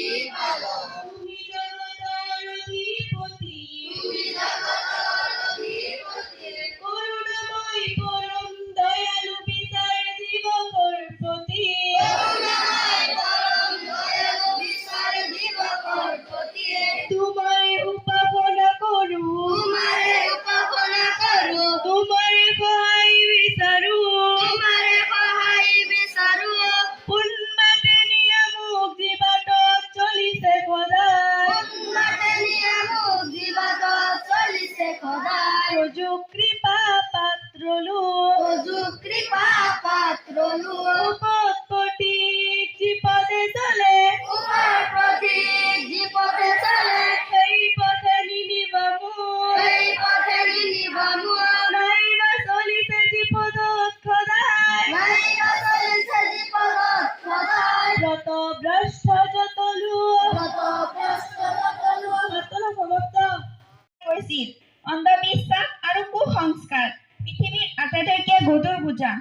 তুমি জগতের অধিপতি, করুণাময় পরম দয়ালু বিচার দিবকর প্রতি, তোমায় উপাসনা করু, তোমারে সহায় বিচারু, পুণ্যতে নিয়ামক জীবাত চলিছে সদায়, প্রজু কৃপা পাত্রলু, উপৎপতি জীপদে চলে, সেই পথে নিনিবামু, নাইবা চলিছে জীপদত সদায়, যত ভ্রষ্ট যতলু সমাপ্ত কৰিছিল। অন্ধবিশ্বাস আৰু কুসংস্কাৰ পৃথিৱীৰ আটাইতকৈ গধুৰ বোজা।